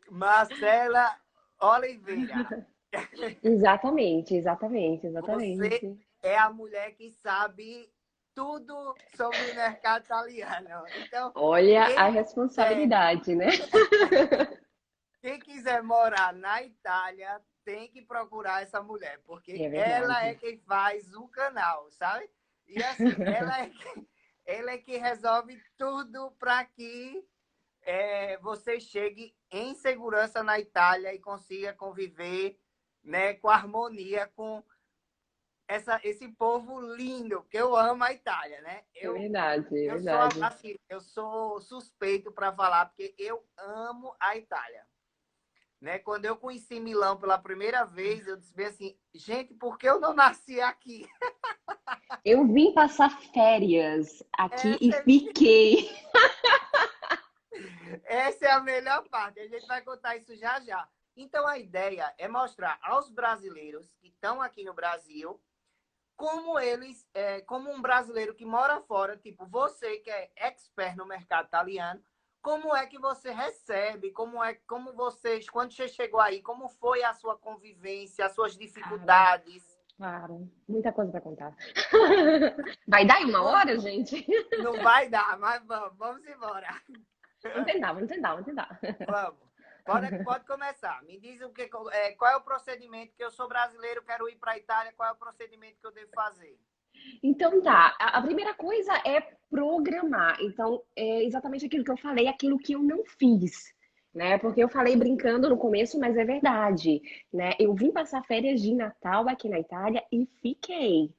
Marcela Oliveira, Exatamente, exatamente, você exatamente. é a mulher que sabe tudo sobre o mercado italiano. Então, Olha a quem quiser, responsabilidade, né? quem quiser morar na Itália tem que procurar essa mulher, porque É ela é verdade. quem faz o canal, sabe? E assim, ela é que resolve tudo para que você chegue em segurança na Itália e consiga conviver, né, com harmonia com esse povo lindo, que eu amo a Itália, né? É verdade, é Eu sou verdade. assim, eu sou suspeito para falar porque eu amo a Itália, né? Quando eu conheci Milão pela primeira vez, eu disse bem assim, gente, por que eu não nasci aqui? Eu vim passar férias aqui e Essa é, fiquei. essa é a melhor parte. A gente vai contar isso já já. Então a ideia é mostrar aos brasileiros que estão aqui no Brasil como eles, como um brasileiro que mora fora, tipo você que é expert no mercado italiano, como é que você recebe, como você, quando você chegou aí, como foi a sua convivência, as suas Cara, dificuldades? claro, muita coisa pra contar. Vai dar em uma hora, gente? Não vai dar, mas vamos embora. Vamos tentar, vamos tentar, vamos tentar. Vamos. Pode começar. Me diz qual é o procedimento que eu sou brasileiro, quero ir para a Itália, qual é o procedimento que eu devo fazer? Então tá, a primeira coisa é programar. Então, é exatamente aquilo que eu falei, aquilo que eu não fiz, né? Porque eu falei brincando no começo, mas é verdade, né? Eu vim passar férias de Natal aqui na Itália e fiquei.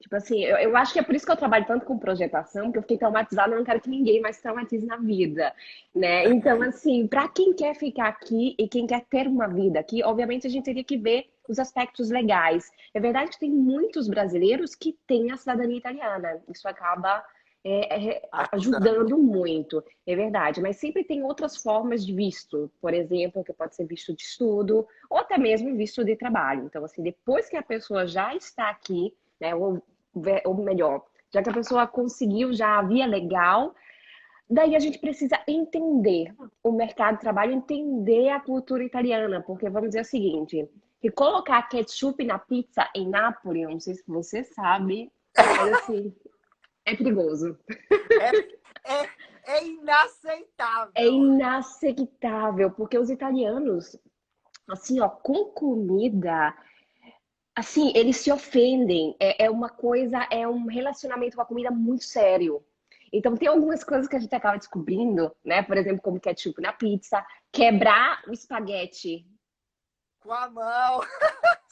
Tipo assim, eu acho que é por isso que eu trabalho tanto com projetação, porque eu fiquei traumatizada, eu não quero que ninguém mais traumatize na vida, né? Então, assim, para quem quer ficar aqui e quem quer ter uma vida aqui, obviamente a gente teria que ver os aspectos legais. É verdade que tem muitos brasileiros que têm a cidadania italiana, isso acaba Ajudando. ajudando muito, é verdade, mas sempre tem outras formas de visto, por exemplo, que pode ser visto de estudo ou até mesmo visto de trabalho. Então, assim, depois que a pessoa já está aqui, né, ou melhor, já que a pessoa conseguiu já a via legal, daí a gente precisa entender o mercado de trabalho, entender a cultura italiana, porque vamos dizer o seguinte, que colocar ketchup na pizza em Nápoles, não sei se você sabe, mas assim, é perigoso. É, é, é É inaceitável. inaceitável, porque os italianos, assim, ó, com comida, assim, eles se ofendem. É uma coisa, é um relacionamento com a comida muito sério. Então, tem algumas coisas que a gente acaba descobrindo, né? Por exemplo, como ketchup na pizza, quebrar o espaguete. Com a mão.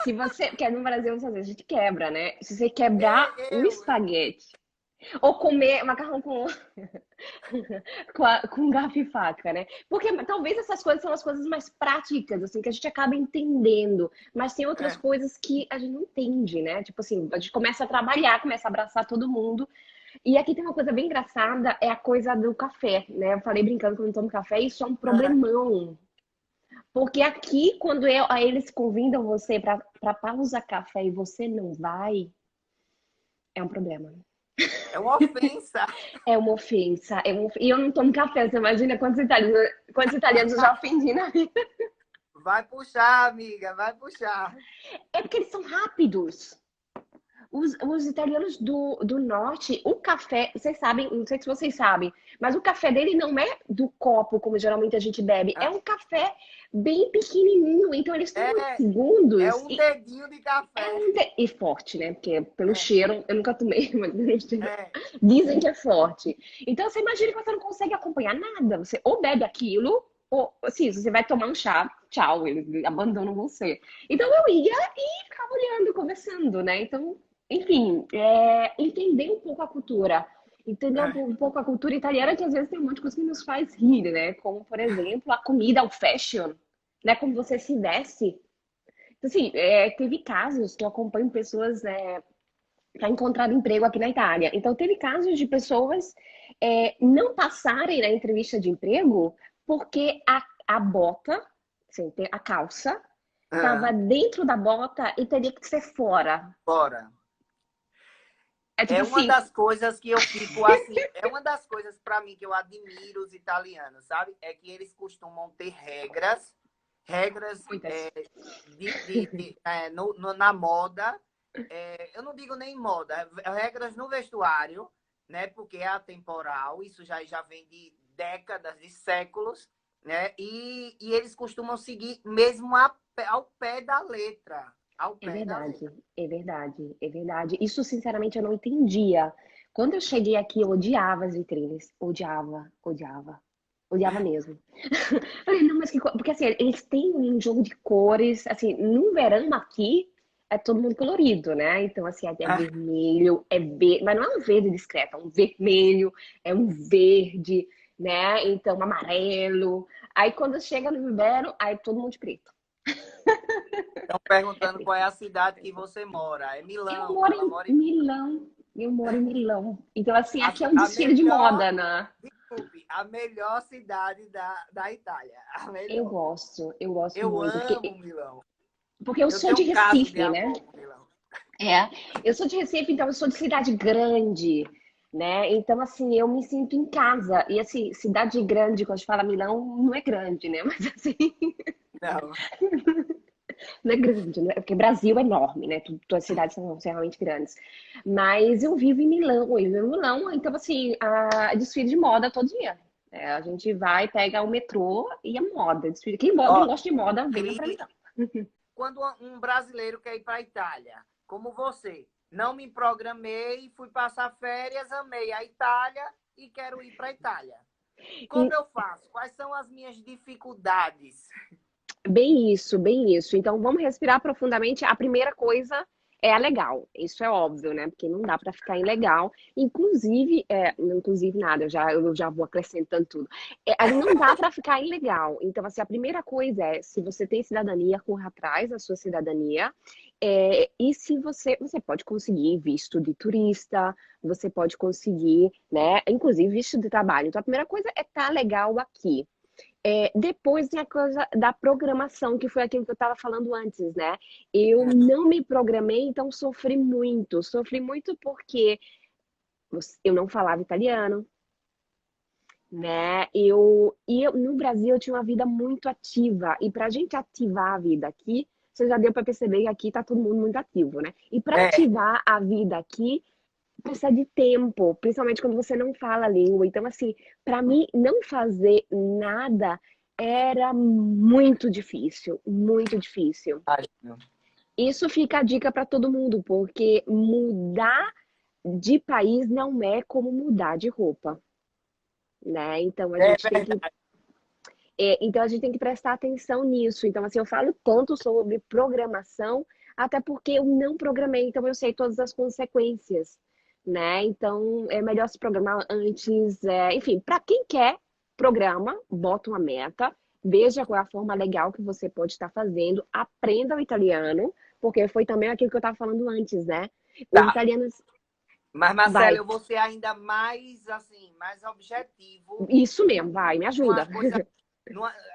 Se você, porque no Brasil, às vezes a gente quebra, né? Se você quebrar o Eu. espaguete, ou comer macarrão com com garfo e faca, né? Porque talvez essas coisas são as coisas mais práticas, assim, que a gente acaba entendendo. Mas tem outras É, coisas que a gente não entende, né? Tipo assim, a gente começa a trabalhar, começa a abraçar todo mundo. E aqui tem uma coisa bem engraçada, é a coisa do café, né? Eu falei brincando que eu não tomo café, isso é um é, problemão. Porque aqui, quando eles convidam você para pausa café e você não vai, é um problema. é uma ofensa. É uma ofensa. E eu não tomo café. Você imagina quantos italianos eu já ofendi na vida. Vai puxar, amiga, vai puxar. É porque eles são rápidos. Os italianos do norte, o café, vocês sabem, não sei se vocês sabem, mas o café dele não é do copo, como geralmente a gente bebe. É um café bem pequenininho. Então eles tomam em É, é segundos um dedinho de café. e forte, né? Porque pelo É, cheiro, eu nunca tomei, mas pelo cheiro, é, dizem que é forte. Então você imagina que você não consegue acompanhar nada. Você ou bebe aquilo, ou assim, você vai tomar um chá, tchau, eles abandonam você. Então eu ia e ficava olhando, conversando, né? Então, enfim, entender um pouco a cultura. Entender é, um pouco a cultura italiana, que às vezes tem um monte de coisa que nos faz rir, né? Como, por exemplo, a comida, o fashion, né? Como você se veste. Assim, teve casos que eu acompanho pessoas para encontrar emprego aqui na Itália. Então, teve casos de pessoas não passarem na entrevista de emprego porque a bota, assim, a calça, estava é. dentro da bota e teria que ser fora. Bora. É tipo É uma assim, das coisas que eu fico assim, é uma das coisas para mim que eu admiro os italianos, sabe? É que eles costumam ter regras muitas. na moda. Eu não digo nem moda, regras no vestuário, né? Porque é atemporal, isso já vem de décadas, de séculos, né? E eles costumam seguir mesmo ao pé da letra, ao É pé da verdade, letra. é verdade, é verdade. Isso, sinceramente, eu não entendia. Quando eu cheguei aqui, eu odiava as vitrines. Odiava, odiava. Odiava mesmo. Falei, não, mas que cor... Porque assim, eles têm um jogo de cores, assim, no verão aqui é todo mundo colorido, né? Então, assim, é vermelho, é verde, mas não é um verde discreto, é um vermelho, é um verde, né? Então, amarelo. Aí quando chega no inverno, aí é todo mundo de preto. Estão É perguntando qual é preto. a cidade que você mora. É Eu Milão. moro Ela em mora em Milão. Eu moro em Milão. Então, assim, aqui é um a desfile de melhor, moda, né? desculpe, a melhor cidade da Itália. A melhor. Eu gosto Eu muito, amo Milão. porque eu Eu sou tenho de um caso de Recife, né? amor com Milão. É, eu sou de Recife, então eu sou de cidade grande, né? Então, assim, eu me sinto em casa. E, assim, cidade grande, quando a gente fala Milão, não é grande, né? Mas, assim, Não. não é grande, né? Porque Brasil é enorme, né? Todas as cidades são realmente grandes. Mas eu vivo em Milão, eu vivo em Milão, então, assim, desfile de moda todo dia. É, a gente vai, pega o metrô e a moda. Desfile. Quem Ó, gosta de moda, venha pra Cris, Milão. quando um brasileiro quer ir para a Itália, como você, não me programei, fui passar férias, amei a Itália e quero ir para a Itália. Como E eu faço? Quais são as minhas dificuldades? bem isso, bem isso. Então vamos respirar profundamente. A primeira coisa é a legal. Isso é óbvio, né? Porque não dá para ficar ilegal. Inclusive, inclusive nada, eu já vou acrescentando tudo. Não dá para ficar ilegal. Então, assim, a primeira coisa é, se você tem cidadania, corra atrás da sua cidadania. E se você pode conseguir visto de turista, você pode conseguir, né? Inclusive visto de trabalho. Então, a primeira coisa é estar legal aqui. Depois tem a coisa da programação, que foi aquilo que eu estava falando antes, né? Eu não me programei, então sofri muito. Sofri muito porque eu não falava italiano, né? No Brasil eu tinha uma vida muito ativa. E para a gente ativar a vida aqui, você já deu para perceber que aqui está todo mundo muito ativo, né? E para É, ativar a vida aqui, precisa de tempo, principalmente quando você não fala a língua. Então, assim, para mim, não fazer nada era muito difícil, muito difícil. imagino. Isso fica a dica para todo mundo, porque mudar de país não é como mudar de roupa, né? Então a É gente tem que, verdade. então a gente tem que prestar atenção nisso. Então, assim, eu falo tanto sobre programação, até porque eu não programei, então eu sei todas as consequências, né? Então é melhor se programar antes. Enfim, para quem quer, programa, bota uma meta, veja qual é a forma legal que você pode estar fazendo, aprenda o italiano, porque foi também aquilo que eu estava falando antes, né? Os Tá. italianos. Mas, Marcelo, Vai, eu vou ser ainda mais, assim, mais objetivo isso mesmo, vai, me numa ajuda. coisa,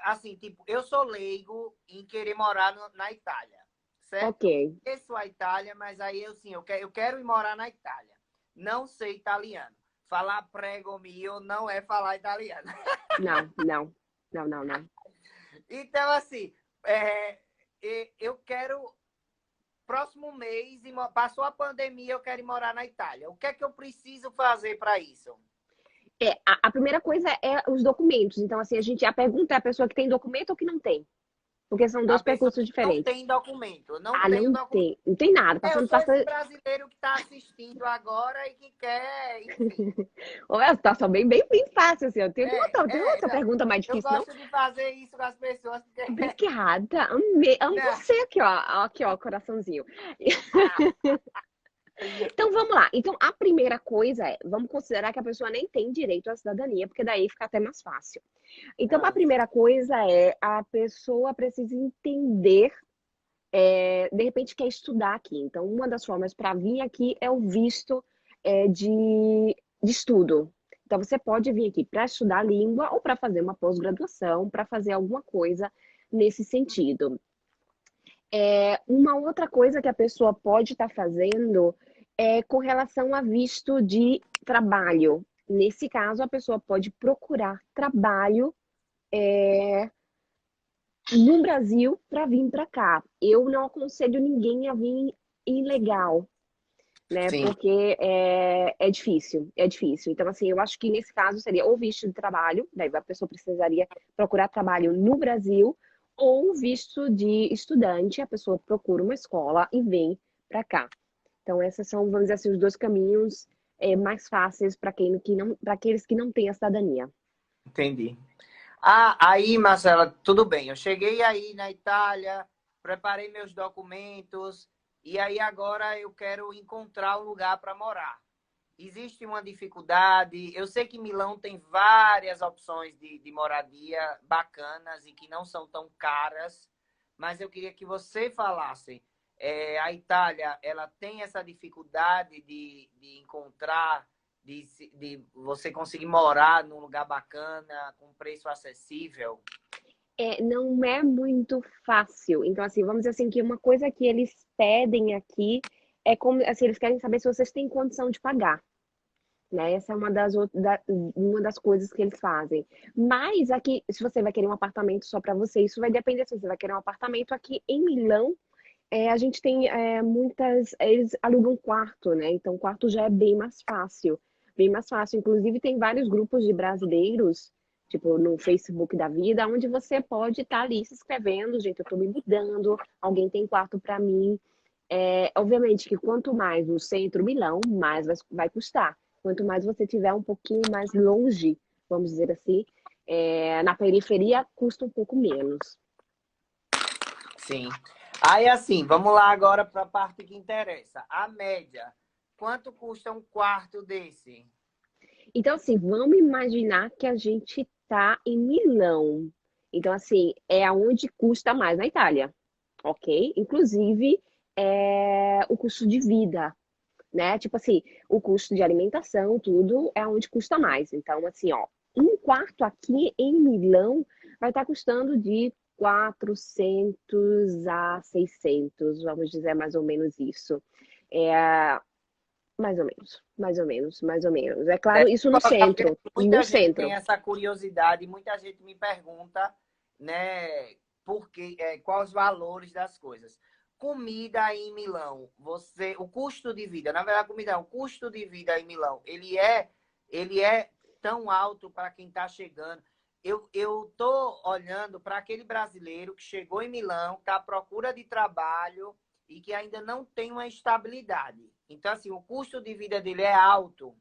assim, tipo, eu sou leigo em querer morar na Itália, certo? Ok. Eu conheço a Itália, mas aí eu quero ir morar na Itália. Não sei italiano. Falar prego mio não é falar italiano. Não, não, não, não, não. Então, assim, é, eu quero próximo mês, passou a pandemia, eu quero ir morar na Itália. O que é que eu preciso fazer para isso? A primeira coisa é os documentos. Então, assim, a pergunta é a pessoa que tem documento ou que não tem. Porque são A dois pessoa percursos que não diferentes. tem documento. Eu não Ah, tenho não documento. tem. Não tem nada. Eu Passando, sou esse passa. brasileiro que está assistindo agora e que quer, enfim. Olha, a situação bem fácil, assim. Tem outra Não. pergunta mais Eu difícil, não? gosto de fazer isso com as pessoas, porque. Obrigada. Amei. Amo Não. você aqui, ó. Aqui, ó, coraçãozinho. Ah, Então, vamos lá. Então, a primeira coisa é, vamos considerar que a pessoa nem tem direito à cidadania, porque daí fica até mais fácil. Então, a ah, primeira coisa é a pessoa precisa entender, de repente quer estudar aqui. Então, uma das formas para vir aqui é o visto de estudo. Então, você pode vir aqui para estudar a língua ou para fazer uma pós-graduação, para fazer alguma coisa nesse sentido. Uma outra coisa que a pessoa pode estar fazendo É com relação a visto de trabalho. Nesse caso, a pessoa pode procurar trabalho no Brasil para vir para cá. Eu não aconselho ninguém a vir ilegal, né? Sim, Porque é difícil, é difícil. Então, assim, eu acho que nesse caso seria ou visto de trabalho, daí a pessoa precisaria procurar trabalho no Brasil, ou visto de estudante, a pessoa procura uma escola e vem para cá. Então, esses são, vamos dizer assim, os dois caminhos mais fáceis para quem que não, para aqueles que não têm a cidadania. entendi. Ah, aí, Marcela, tudo bem. Eu cheguei aí na Itália, preparei meus documentos e aí agora eu quero encontrar um lugar para morar. Existe uma dificuldade. Eu sei que Milão tem várias opções de moradia bacanas e que não são tão caras, mas eu queria que você falasse. A Itália, ela tem essa dificuldade de encontrar, de você conseguir morar num lugar bacana, com preço acessível? Não é muito fácil. Então, assim, vamos dizer assim, que uma coisa que eles pedem aqui é como, assim, eles querem saber se vocês têm condição de pagar, né? Essa é uma das coisas que eles fazem. Mas aqui, se você vai querer um apartamento só para você, isso vai depender se você vai querer um apartamento aqui em Milão. A gente tem muitas, eles alugam quarto, né? Então, o quarto já é bem mais fácil, bem mais fácil. Inclusive, tem vários grupos de brasileiros, tipo no Facebook da vida, onde você pode estar ali se inscrevendo, gente, eu estou me mudando, alguém tem quarto para mim. Obviamente que quanto mais no centro Milão, mais vai custar. Quanto mais você tiver um pouquinho mais longe, vamos dizer assim, na periferia, custa um pouco menos. Sim. Aí, assim, vamos lá agora para a parte que interessa. A média. Quanto custa um quarto desse? Então, assim, vamos imaginar que a gente tá em Milão. Então, assim, é aonde custa mais na Itália, ok? Inclusive, o custo de vida, né? Tipo assim, o custo de alimentação, tudo é onde custa mais. Então, assim, ó, um quarto aqui em Milão vai estar custando de 400 a 600, vamos dizer mais ou menos isso. É, mais ou menos, mais ou menos, mais ou menos. É claro, Deixa isso eu no colocar, porque centro, no muita gente tem centro. essa curiosidade, muita gente me pergunta, né, quais os valores das coisas. Comida aí em Milão, o custo de vida, na verdade, o custo de vida em Milão, ele é tão alto para quem está chegando. Eu tô olhando para aquele brasileiro que chegou em Milão, está à procura de trabalho e que ainda não tem uma estabilidade. Então, assim, o custo de vida dele é alto.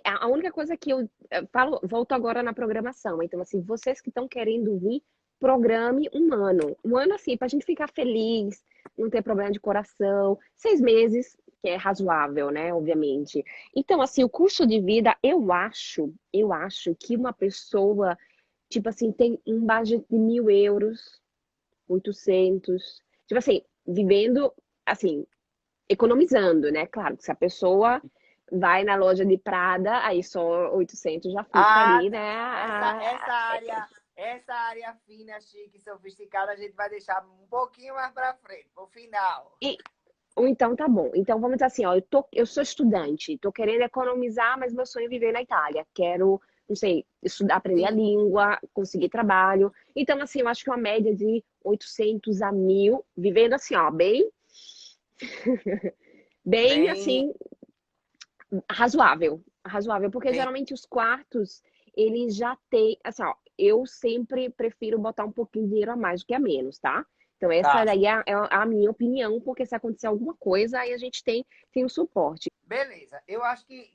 A única coisa que eu falo, volto agora na programação. Então, assim, vocês que estão querendo vir, programe um ano. Um ano, assim, para a gente ficar feliz, não ter problema de coração. 6 meses, que é razoável, né? Obviamente. Então, assim, o custo de vida, eu acho que uma pessoa, tipo assim, tem um budget de 1.000 euros, 800. Tipo assim, vivendo, assim, economizando, né? Claro, que se a pessoa vai na loja de Prada, aí só 800 já fica Ah, ali, não. né? Essa área fina, chique, sofisticada, a gente vai deixar um pouquinho mais para frente, pro final. E, ou então tá bom. Então vamos dizer assim, ó, eu sou estudante, tô querendo economizar, mas meu sonho é viver na Itália. Quero, não sei, estudar, aprender a Sim, língua, conseguir trabalho. Então, assim, eu acho que uma média de 800 a 1.000, vivendo assim, ó, bem bem, assim, razoável, razoável, porque bem, geralmente os quartos, eles já têm, assim, ó, eu sempre prefiro botar um pouquinho de dinheiro a mais do que a menos, tá? Então essa tá. daí é a minha opinião, porque se acontecer alguma coisa, aí a gente tem o suporte. Beleza. Eu acho que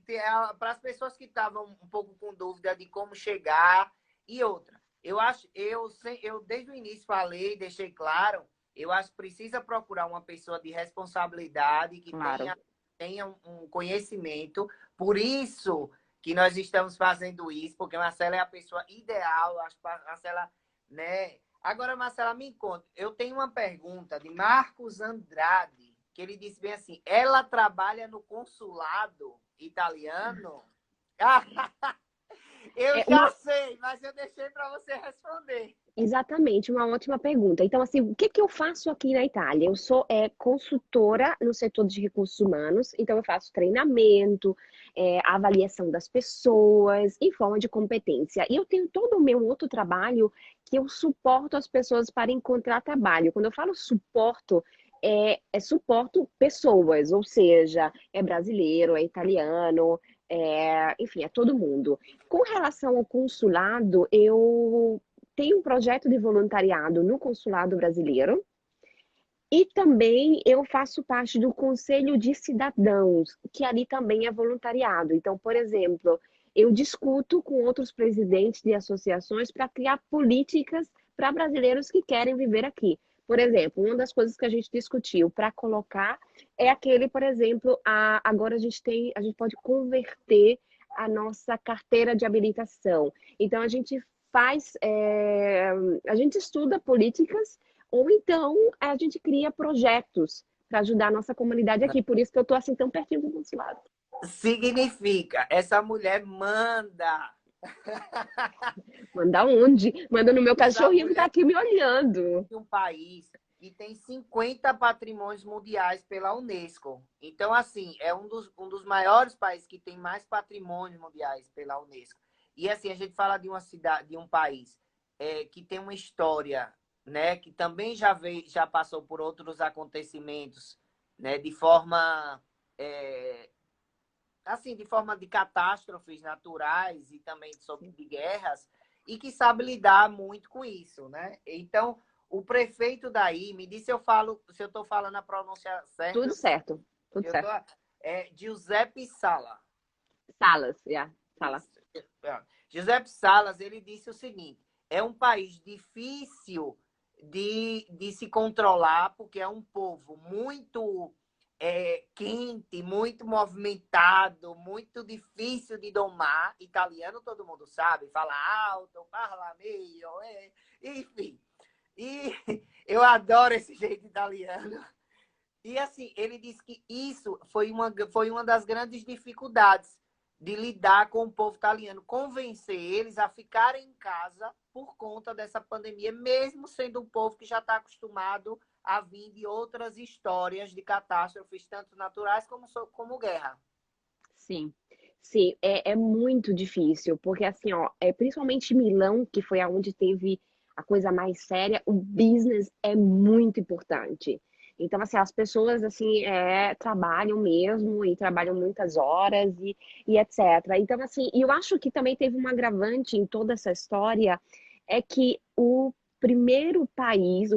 para as pessoas que estavam um pouco com dúvida de como chegar e outra, eu desde o início falei, deixei claro, eu acho que precisa procurar uma pessoa de responsabilidade que tenha, Claro. tenha um conhecimento. Por isso que nós estamos fazendo isso, porque a Marcela é a pessoa ideal, eu acho que a Marcela, né? Agora, Marcela, me conta, eu tenho uma pergunta de Marcos Andrade que ele disse bem assim: ela trabalha no consulado italiano? Ah, eu É já uma, sei, mas eu deixei para você responder. Exatamente, uma ótima pergunta. Então, assim, o que que eu faço aqui na Itália? Eu sou consultora no setor de recursos humanos, então eu faço treinamento, avaliação das pessoas em forma de competência. E eu tenho todo o meu outro trabalho que eu suporto as pessoas para encontrar trabalho. Quando eu falo suporto, suporto pessoas, ou seja, é brasileiro, é italiano, enfim, é todo mundo. Com relação ao consulado, eu tenho um projeto de voluntariado no consulado brasileiro e também eu faço parte do Conselho de Cidadãos, que ali também é voluntariado. Então, por exemplo, eu discuto com outros presidentes de associações para criar políticas para brasileiros que querem viver aqui. Por exemplo, uma das coisas que a gente discutiu para colocar é aquele, por exemplo, agora a gente pode converter a nossa carteira de habilitação. Então, a gente estuda políticas ou então a gente cria projetos para ajudar a nossa comunidade aqui. Por isso que eu estou assim tão pertinho do consulado. Significa, essa mulher manda. Manda onde? Manda no meu Essa cachorrinho que está mulher aqui me olhando. de um país que tem 50 patrimônios mundiais pela Unesco. Então, assim, é um dos maiores países que tem mais patrimônios mundiais pela Unesco. E, assim, a gente fala de uma cidade, de um país que tem uma história, né, que também já passou por outros acontecimentos, né, de forma, assim, de forma de catástrofes naturais e também sobre de guerras, e que sabe lidar muito com isso, né? Então, o prefeito daí, me disse se eu estou falando a pronúncia certa, Tudo certo, tudo eu tô, certo. Giuseppe Sala. Salas, yeah, Sala. Isso. Giuseppe Salas, ele disse o seguinte, é um país difícil de se controlar, porque é um povo muito quente, muito movimentado, muito difícil de domar. Italiano todo mundo sabe, fala alto, parla meio, enfim. E eu adoro esse jeito italiano. E assim, ele disse que isso foi uma das grandes dificuldades de lidar com o povo italiano, convencer eles a ficarem em casa por conta dessa pandemia, mesmo sendo um povo que já está acostumado a vir de outras histórias de catástrofes, tanto naturais como guerra. Sim, sim, é muito difícil, porque assim, ó, principalmente Milão, que foi aonde teve a coisa mais séria, o business é muito importante. Então, assim, as pessoas, assim, trabalham mesmo e trabalham muitas horas e etc. Então, assim, eu acho que também teve um agravante em toda essa história, é que o primeiro país,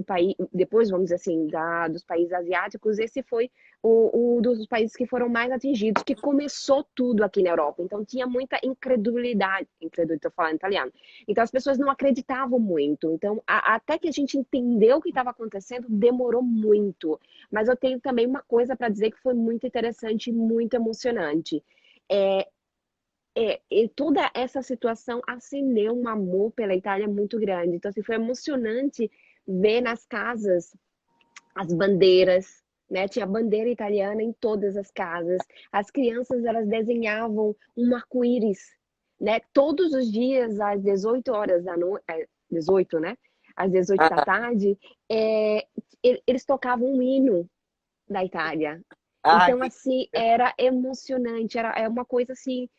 depois, vamos dizer assim, dos países asiáticos, esse foi um dos países que foram mais atingidos, que começou tudo aqui na Europa. Então tinha muita incredulidade, estou falando italiano. Então as pessoas não acreditavam muito. Então até que a gente entendeu o que estava acontecendo, demorou muito. Mas eu tenho também uma coisa para dizer que foi muito interessante e muito emocionante. É, e toda essa situação acendeu um amor pela Itália muito grande. Então, assim, foi emocionante ver nas casas as bandeiras, né? Tinha bandeira italiana em todas as casas. As crianças, elas desenhavam um arco-íris, né? Todos os dias, às 18 horas da noite, 18, né? Às 18 da tarde, eles tocavam um hino da Itália. Ah, Então, que... assim, era emocionante, é uma coisa assim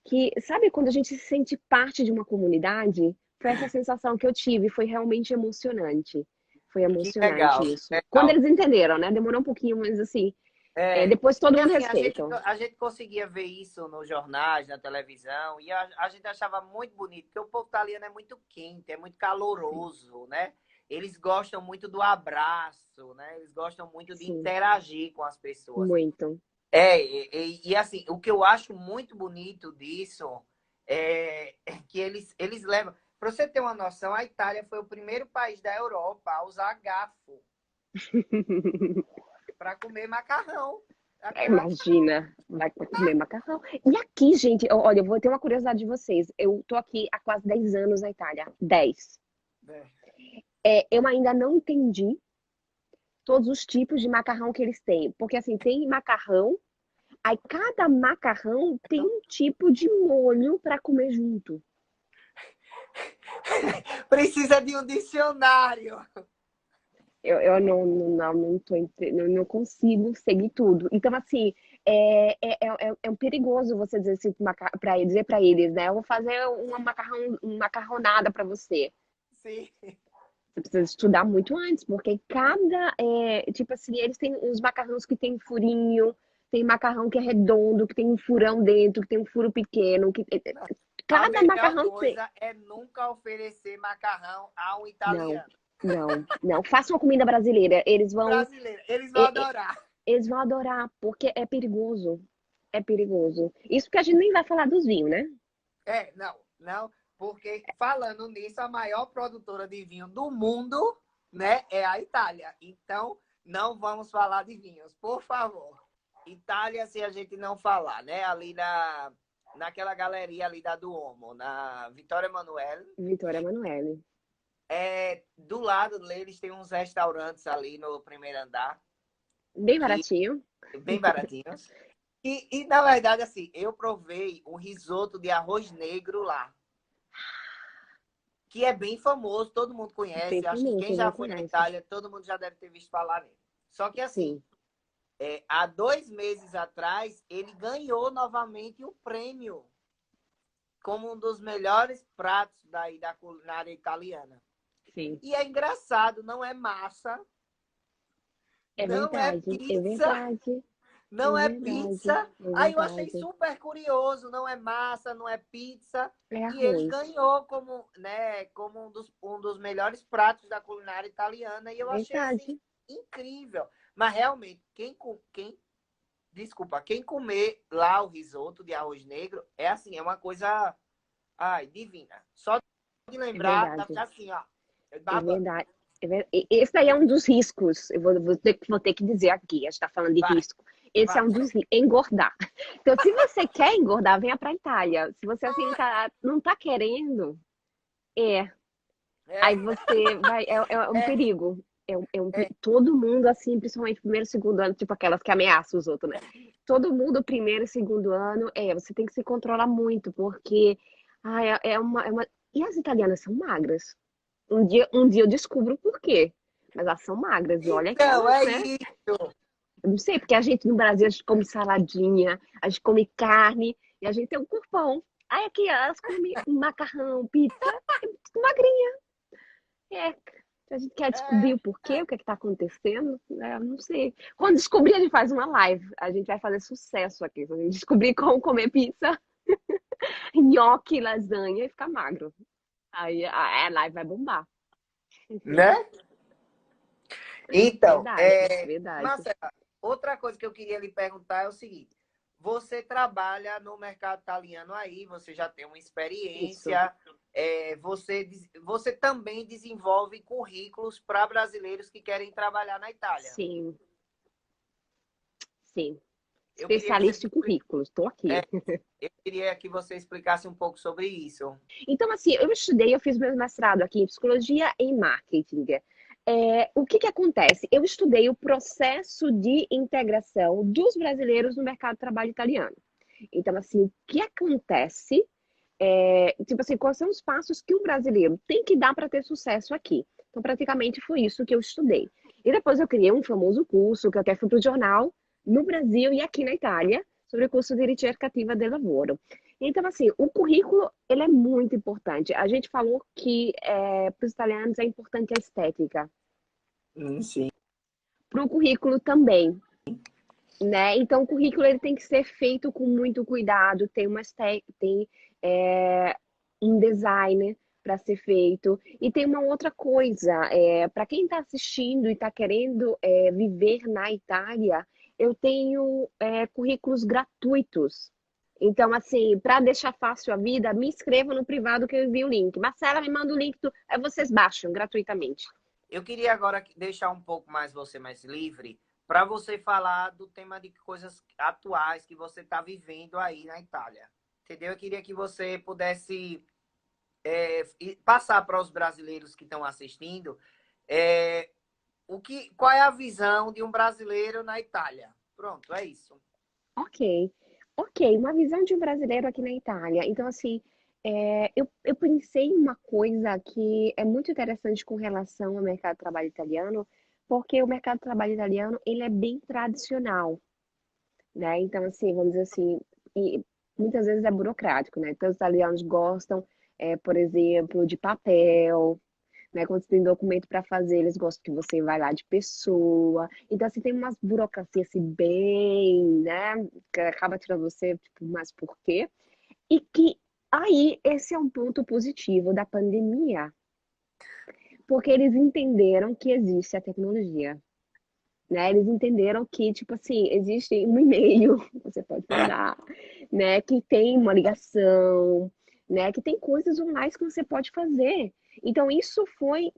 que, sabe quando a gente se sente parte de uma comunidade? Foi essa sensação que eu tive, foi realmente emocionante. Foi que legal, emocionante que isso. Quando legal. eles entenderam, né? Demorou um pouquinho, mas assim, É, depois todo e mundo assim, respeita. a gente conseguia ver isso nos jornais, na televisão, e a gente achava muito bonito, porque o povo italiano é muito quente, é muito Sim, caloroso, né? Eles gostam muito do abraço, né? Eles gostam muito de sim, interagir com as pessoas. muito. Assim, o que eu acho muito bonito disso é que eles levam. Para você ter uma noção, a Itália foi o primeiro país da Europa a usar garfo para comer macarrão. Imagina, vai comer macarrão. E aqui, gente, olha, eu vou ter uma curiosidade de vocês. Eu tô aqui há quase 10 anos na Itália. 10. Eu ainda não entendi todos os tipos de macarrão que eles têm. Porque, assim, tem macarrão, aí cada macarrão tem um tipo de molho para comer junto. Precisa de um dicionário. Eu não consigo seguir tudo. Então, assim, é um perigoso você dizer assim, dizer para eles, né? Eu vou fazer uma macarronada para você. Sim. Você precisa estudar muito antes, porque tipo assim, eles têm uns macarrões que tem furinho, tem macarrão que é redondo, que tem um furão dentro, que tem um furo pequeno, A cada melhor macarrão tem. coisa é nunca oferecer macarrão a um Não, italiano. não. Faça uma comida brasileira. Brasileiro. Eles vão e- e- adorar. eles vão adorar, porque é perigoso. É perigoso. Isso que a gente nem vai falar dos vinhos, né? Não, porque falando nisso, a maior produtora de vinho do mundo, né, é a Itália. Então, não vamos falar de vinhos, por favor. Itália, se a gente não falar, né, ali naquela galeria ali da Duomo, na Vittorio Emanuele, Vitória Emanuele. do lado deles tem uns restaurantes ali no primeiro andar, Bem que baratinho. bem baratinhos. Na verdade, assim, eu provei um risoto de arroz negro lá, que é bem famoso, todo mundo Bem conhece. Acho que famoso, quem todo já mundo foi na conhece. Itália, todo mundo já deve ter visto falar nele. Só que assim, Sim. há 2 meses atrás, ele ganhou novamente o prêmio como um dos melhores pratos da culinária italiana. Sim. E é engraçado, não é massa, É não é verdade, é pizza, verdade, é não é verdade, pizza. é Aí eu achei verdade. super curioso, não é massa, não é pizza. É E ele arroz, ganhou como, né, como um dos melhores pratos da culinária italiana. E eu achei assim verdade. incrível. Mas realmente, desculpa, quem comer lá o risoto de arroz negro é assim, é uma coisa, ai, divina. Só de É lembrar, vai verdade, ficar assim, ó, é babando. verdade. Esse daí é um dos riscos. Eu vou ter que dizer aqui, a gente está falando de Vai, risco. Esse é vai. um dos riscos, engordar. Então, se você quer engordar, venha para a Itália. Se você assim não tá querendo, é. É, Aí você vai. É um é, perigo. é. Todo mundo, assim, principalmente primeiro e segundo ano, tipo aquelas que ameaçam os outros, né? Todo mundo, primeiro e segundo ano, você tem que se controlar muito, porque E as italianas são magras. Um dia eu descubro o porquê. Mas elas são magras. E olha que Então, elas, é né? isso. Eu não sei, porque a gente no Brasil, a gente come saladinha, a gente come carne, e a gente tem um corpão. Aí aqui elas comem macarrão, pizza, é magrinha. É, a gente quer descobrir É, o porquê, o que é que tá acontecendo, né? Eu não sei. Quando descobrir, a gente faz uma live. A gente vai fazer sucesso aqui. Se a gente descobrir como comer pizza, nhoque, lasanha e ficar magro. Aí a live vai bombar. né? Então, Verdade, verdade. Marcela, outra coisa que eu queria lhe perguntar é o seguinte: você trabalha no mercado italiano aí, você já tem uma Isso. experiência, você também desenvolve currículos para brasileiros que querem trabalhar na Itália. Sim, sim. Eu queria que você, Especialista em currículos, estou aqui. eu queria que você explicasse um pouco sobre isso. Então, assim, eu fiz meu mestrado aqui em psicologia e marketing. O que acontece? Eu estudei o processo de integração dos brasileiros no mercado de trabalho italiano. Então, assim, o que acontece? Tipo assim, quais são os passos que o brasileiro tem que dar para ter sucesso aqui? Então, praticamente foi isso que eu estudei. E depois eu criei um famoso curso que eu até fui para o jornal no Brasil e aqui na Itália sobre o curso de ricerca attiva del lavoro. Então, assim, o currículo, ele é muito importante. A gente falou que para os italianos é importante a estética. Sim. Para o currículo também, né? Então, o currículo ele tem que ser feito com muito cuidado, tem um design para ser feito. E tem uma outra coisa, para quem está assistindo e está querendo viver na Itália, eu tenho currículos gratuitos. Então, assim, para deixar fácil a vida, me inscreva no privado que eu envio o link. Marcela, me manda o link, aí vocês baixam gratuitamente. Eu queria agora deixar um pouco mais você mais livre para você falar do tema de coisas atuais que você está vivendo aí na Itália. Entendeu? Eu queria que você pudesse passar para os brasileiros que estão assistindo é, qual é a visão de um brasileiro na Itália. Pronto, é isso. Ok, ok, uma visão de um brasileiro aqui na Itália. Então, assim, Eu pensei em uma coisa que é muito interessante com relação ao mercado de trabalho italiano, porque o mercado de trabalho italiano, ele é bem tradicional, né? Então, assim, vamos dizer assim, e muitas vezes é burocrático, né? Então, os italianos gostam, por exemplo, de papel, né? Quando você tem documento para fazer, eles gostam que você vai lá de pessoa. Então, assim, tem umas burocracias assim, bem, né? Que acaba tirando você, tipo, mas por quê? E que aí esse é um ponto positivo da pandemia, porque eles entenderam que existe a tecnologia, né? Eles entenderam que, tipo assim, existe um e-mail que você pode mandar, né? Que tem uma ligação, né? Que tem coisas online que você pode fazer. Então, isso foi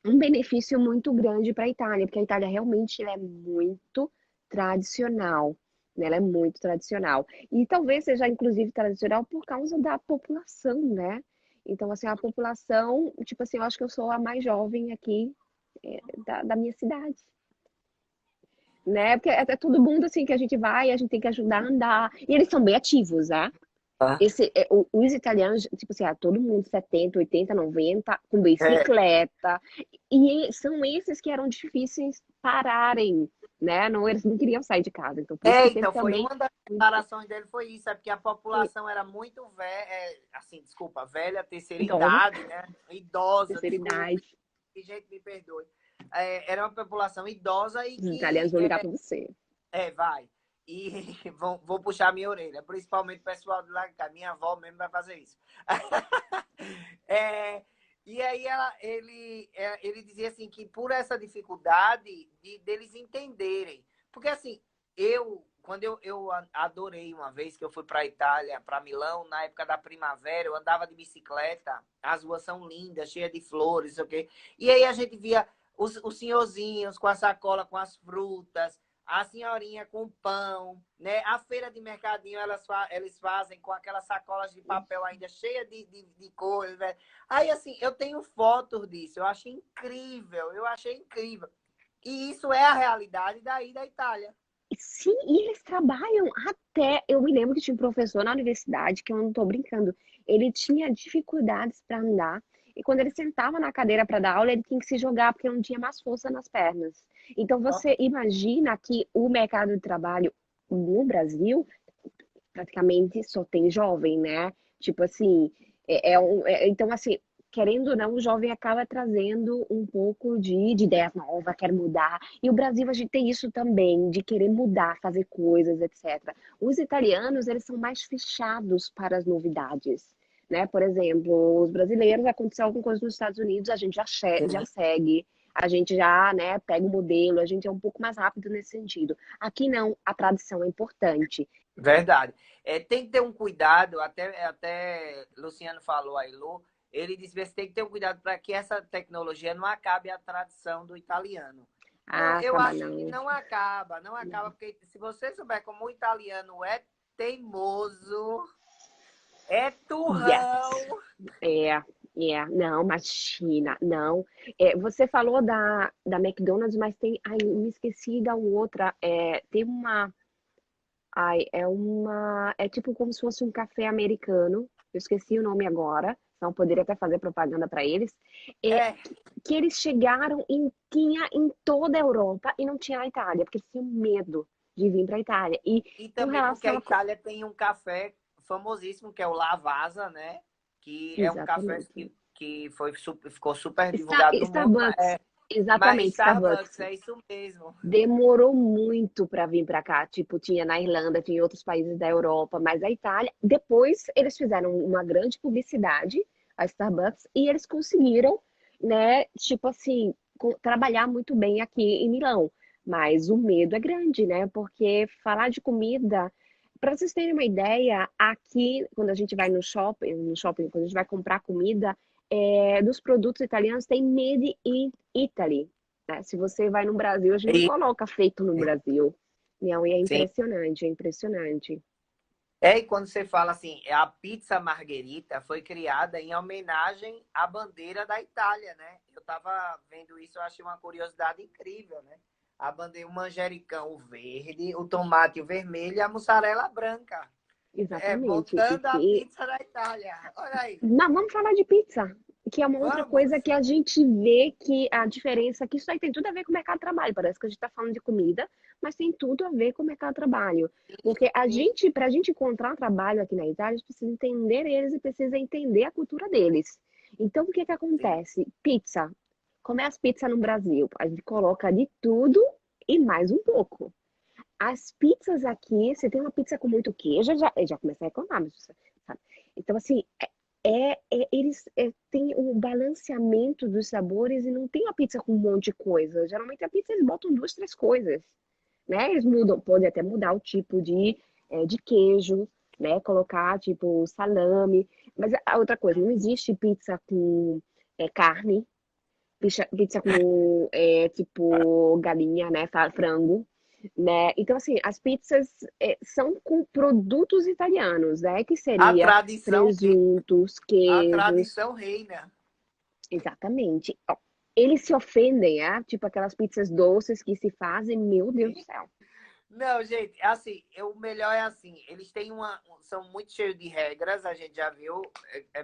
um benefício muito grande para a Itália, porque a Itália realmente ela é muito tradicional, né? Ela é muito tradicional. E talvez seja, inclusive, tradicional por causa da população, né? Então, assim, a população, tipo assim, eu acho que eu sou a mais jovem aqui, da minha cidade, né? Porque é todo mundo, assim, que a gente vai, a gente tem que ajudar a andar. E eles são bem ativos, né? Tá? Os italianos, tipo assim, todo mundo 70, 80, 90, com É, bicicleta. E são esses que eram difíceis pararem, né? Não, eles não queriam sair de casa. Então, por isso que teve então, foi também uma das declarações dele, foi isso, é porque a população era muito velha, assim, desculpa, velha, terceira idosa, idade, né? Idosa, terceira desculpe, idade. gente, me perdoe. Era uma população idosa e Os italianos que, vão ligar para você. vai, e vou puxar minha orelha, principalmente o pessoal de lá, que minha avó mesmo vai fazer isso. É, e aí ele dizia assim que por essa dificuldade deles entenderem, porque assim, quando eu adorei uma vez que eu fui para a Itália, para Milão, na época da primavera, eu andava de bicicleta, as ruas são lindas, cheias de flores, ok? E aí a gente via os senhorzinhos com a sacola, com as frutas, a senhorinha com pão, né? A feira de mercadinho eles fazem com aquelas sacolas de papel ainda cheia de coisas, né? Aí, assim, eu tenho fotos disso, eu achei incrível. E isso é a realidade daí da Itália. Sim, e eles trabalham até. Eu me lembro que tinha um professor na universidade, que eu não estou brincando, ele tinha dificuldades para andar, e quando ele sentava na cadeira para dar aula, ele tinha que se jogar porque não tinha mais força nas pernas. Então, você imagina que o mercado de trabalho no Brasil praticamente só tem jovem, né? Tipo assim, então assim, querendo ou não, o jovem acaba trazendo um pouco de ideias novas, quer mudar. E o Brasil, a gente tem isso também, de querer mudar, fazer coisas, etc. Os italianos, eles são mais fechados para as novidades. Né? Por exemplo, os brasileiros, aconteceu alguma coisa nos Estados Unidos, a gente já segue, a gente já, né, pega o modelo, a gente é um pouco mais rápido nesse sentido. Aqui não, a tradição é importante. Verdade. Tem que ter um cuidado, até Luciano falou aí, Lu, ele disse que tem que ter um cuidado para que essa tecnologia não acabe a tradição do italiano. Não, Ah, eu acaba acho que não. não acaba, porque se você souber como o italiano é teimoso, é Yes. turrão. É, não, imagina, não. Você falou da McDonald's, mas tem, ai, me esqueci da outra, tem uma, ai, é tipo como se fosse um café americano, eu esqueci o nome agora, não poderia até fazer propaganda para eles, é, É, que eles chegaram e tinha em toda a Europa e não tinha na Itália, porque eles tinham medo de vir para a Itália. E e com também porque a relação a... Itália tem um café famosíssimo, que é o Lavazza, né? Que é um café Exatamente. ficou super divulgado no mundo, Starbucks, mas exatamente, Starbucks, Starbucks. é isso mesmo. Demorou muito para vir para cá. Tipo, tinha na Irlanda, tinha em outros países da Europa, mas a Itália. Depois eles fizeram uma grande publicidade, a Starbucks, e eles conseguiram, né, tipo assim, trabalhar muito bem aqui em Milão. Mas o medo é grande, né? Porque falar de comida, para vocês terem uma ideia, aqui, quando a gente vai no shopping, quando a gente vai comprar comida, dos produtos italianos tem Made in Italy, né? Se você vai no Brasil, a gente não E, coloca feito no Brasil. Não, e é sim. impressionante, é impressionante. E quando você fala assim, a pizza margherita foi criada em homenagem à bandeira da Itália, né? Eu estava vendo isso, eu achei uma curiosidade incrível, né? A bandeira, o manjericão o verde, o tomate o vermelho e a mussarela branca. Exatamente, Voltando à porque pizza da Itália. Olha aí. não, vamos falar de pizza, que é uma outra Vamos. coisa que a gente vê que a diferença, que isso aí tem tudo a ver com o mercado de trabalho. Parece que a gente está falando de comida, mas tem tudo a ver com o mercado de trabalho. Porque Sim, para a gente encontrar trabalho aqui na Itália, a gente precisa entender eles e precisa entender a cultura deles. Então, o que que sim. acontece? Pizza. Como é as pizzas no Brasil? A gente coloca de tudo e mais um pouco. As pizzas aqui, você tem uma pizza com muito queijo, eu já começa a reclamar, mas você sabe. Então, assim, eles têm um balanceamento dos sabores e não tem uma pizza com um monte de coisa. Geralmente a pizza eles botam duas, três coisas, né? Eles mudam, podem até mudar o tipo de queijo, né? Colocar, tipo, salame. Mas a outra coisa, não existe pizza com carne, pizza com, tipo, galinha, né? Frango, né? Então, assim, as pizzas são com produtos italianos, né? Que A seria tradição, presuntos, a queijos, tradição reina. exatamente. Ó, eles se ofendem, tipo aquelas pizzas doces que se fazem, meu Deus do Sim. céu. Não, gente, assim, o melhor é assim, eles têm são muito cheios de regras, a gente já viu,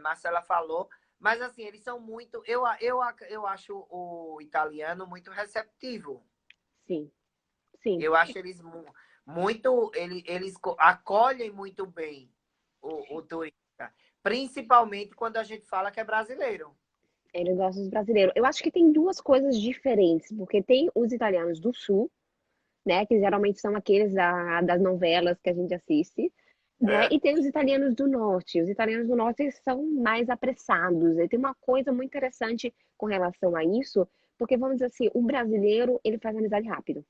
Marcela falou, mas assim, eles são muito, eu acho o italiano muito receptivo. Sim, sim. Eu acho eles muito, eles acolhem muito bem o turista, principalmente quando a gente fala que é brasileiro. Eles gostam dos brasileiros. Eu acho que tem duas coisas diferentes, porque tem os italianos do sul, né? Que geralmente são aqueles das novelas que a gente assiste, né? É. E tem os italianos do norte. Os italianos do norte eles são mais apressados. E tem uma coisa muito interessante com relação a isso, porque vamos dizer assim, o brasileiro ele faz amizade rápido.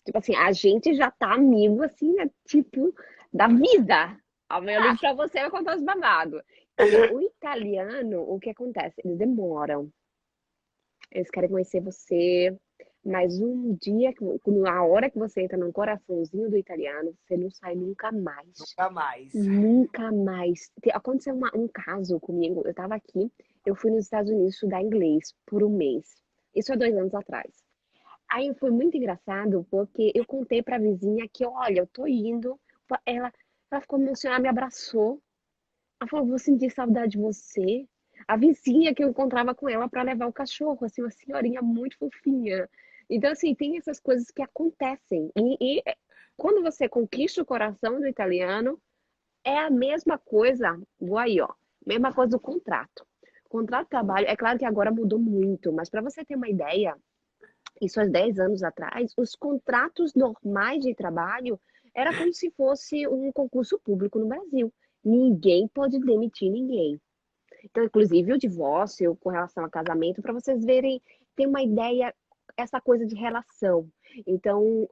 Tipo assim, a gente já tá amigo assim, né? Tipo da vida. Ó, meu amigo pra você vai contar os babados. E o italiano, o que acontece? Eles demoram. Eles querem conhecer você, mas um dia, na hora que você entra no coraçãozinho do italiano, você não sai nunca mais. Nunca mais. Nunca mais. Aconteceu um caso comigo. Eu tava aqui, eu fui nos Estados Unidos estudar inglês por um mês. Isso há 2 anos atrás. Aí foi muito engraçado porque eu contei pra vizinha que, olha, eu tô indo. Ela, ela ficou emocionada, me abraçou. Ela falou, vou sentir saudade de você. A vizinha que eu encontrava com ela para levar o cachorro, assim, uma senhorinha muito fofinha. Então, assim, tem essas coisas que acontecem. Quando você conquista o coração do italiano, é a mesma coisa, vou aí, ó, mesma coisa do contrato. O contrato de trabalho, é claro que agora mudou muito, mas para você ter uma ideia, isso há 10 anos atrás, os contratos normais de trabalho era como se fosse um concurso público no Brasil. Ninguém pode demitir ninguém. Então, inclusive o divórcio com relação ao casamento, para vocês verem, tem uma ideia, essa coisa de relação. Então,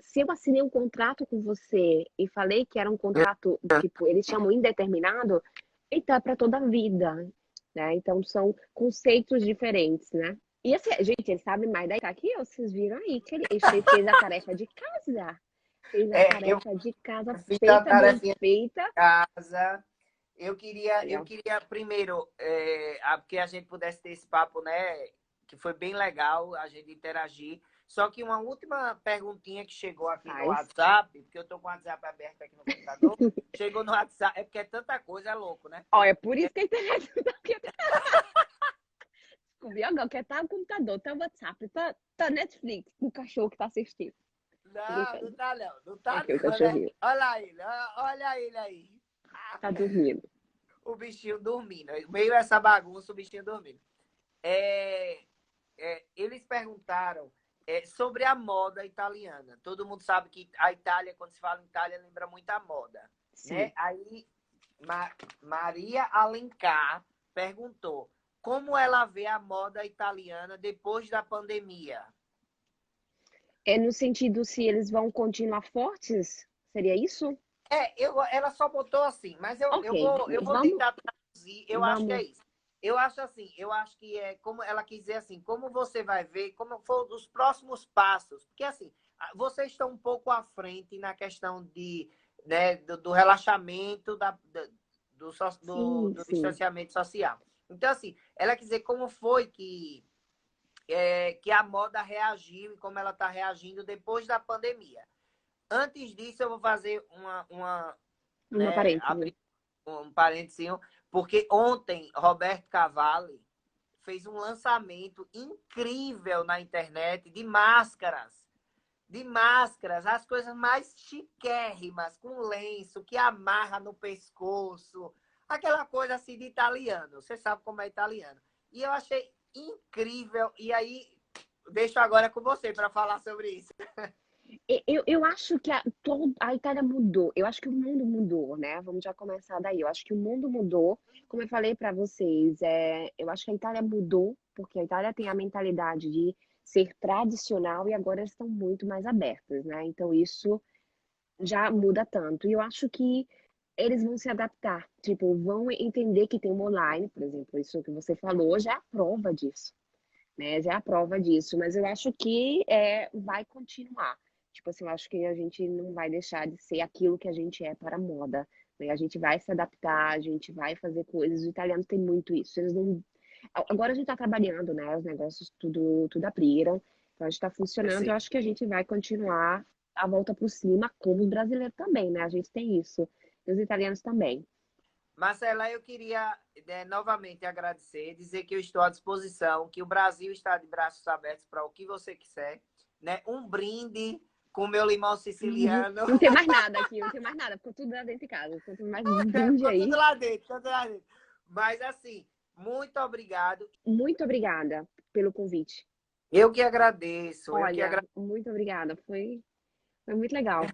se eu assinei um contrato com você e falei que era um contrato, tipo, eles chamam indeterminado, então é para toda a vida, né? Então, são conceitos diferentes, né? E assim, gente, ele sabe mais daí aqui, vocês viram aí que ele fez a tarefa de casa. Fez a Eu tarefa de casa fiz a feita, bem tarefinha de feita. casa. Aí, Eu ó, queria primeiro, que a gente pudesse ter esse papo, né? Que foi bem legal a gente interagir. Só que uma última perguntinha que chegou aqui no faz. WhatsApp, porque eu tô com o WhatsApp aberto aqui no computador, chegou no WhatsApp, é porque é tanta coisa, é louco, né? Ó, é por isso que a internet não tá aqui. Descobri agora que tá o computador, tá o WhatsApp, tá Netflix, o cachorro que tá assistindo. Não, não Brincando. tá não, não tá Aqui o não, né? cachorrinho. Olha ele, olha ele aí. Tá dormindo. O bichinho dormindo. Meio essa bagunça, o bichinho dormindo. É, eles perguntaram sobre a moda italiana. Todo mundo sabe que a Itália, quando se fala em Itália, lembra muito a moda, Sim. né? Aí Maria Alencar perguntou como ela vê a moda italiana depois da pandemia. É no sentido se eles vão continuar fortes? Seria isso? Ela só botou assim, mas Ok. eu vou Vamos, tentar traduzir. Eu acho que é vamos. isso. Eu acho assim, eu acho que é como ela quis dizer assim, como você vai ver, como foram os próximos passos. Porque assim, vocês estão um pouco à frente na questão né, do relaxamento Sim, do sim. distanciamento social. Então, assim, ela quis dizer como foi que a moda reagiu e como ela está reagindo depois da pandemia. Antes disso, eu vou fazer Uma né? parêntese. Abrir um parênteses, porque ontem Roberto Cavalli fez um lançamento incrível na internet de máscaras, as coisas mais chiquérrimas, com lenço, que amarra no pescoço, aquela coisa assim de italiano. Você sabe como é italiano. E eu achei incrível. E aí, deixo agora com você para falar sobre isso. Eu acho que a Itália mudou. Eu acho que o mundo mudou, né? Vamos já começar daí. Eu acho que o mundo mudou. Como eu falei para vocês, eu acho que a Itália mudou, porque a Itália tem a mentalidade de ser tradicional e agora eles estão muito mais abertos, né? Então isso já muda tanto. E eu acho que eles vão se adaptar. Tipo, vão entender que tem um online, por exemplo, isso que você falou, já é a prova disso, né? Já é a prova disso, mas eu acho que vai continuar. Tipo assim, eu acho que a gente não vai deixar de ser aquilo que a gente é para a moda, né? A gente vai se adaptar, a gente vai fazer coisas. Os italianos têm muito isso. Eles não. Agora a gente está trabalhando, né? Os negócios tudo abriram, então a gente está funcionando. Eu Sim. acho que a gente vai continuar a volta por cima, como os brasileiros também, né? A gente tem isso. E os italianos também. Marcela, eu queria novamente agradecer, dizer que eu estou à disposição, que o Brasil está de braços abertos para o que você quiser, né? Um brinde com meu limão siciliano. Não tem mais nada aqui, não tem mais nada, ficou tudo lá dentro de casa. Quanto mais brinde Ficou tudo aí. lá dentro, ficou tudo lá dentro. Mas assim, muito obrigado. Muito obrigada pelo convite. Eu que agradeço, eu que Olha, agradeço. muito obrigada. Foi muito legal.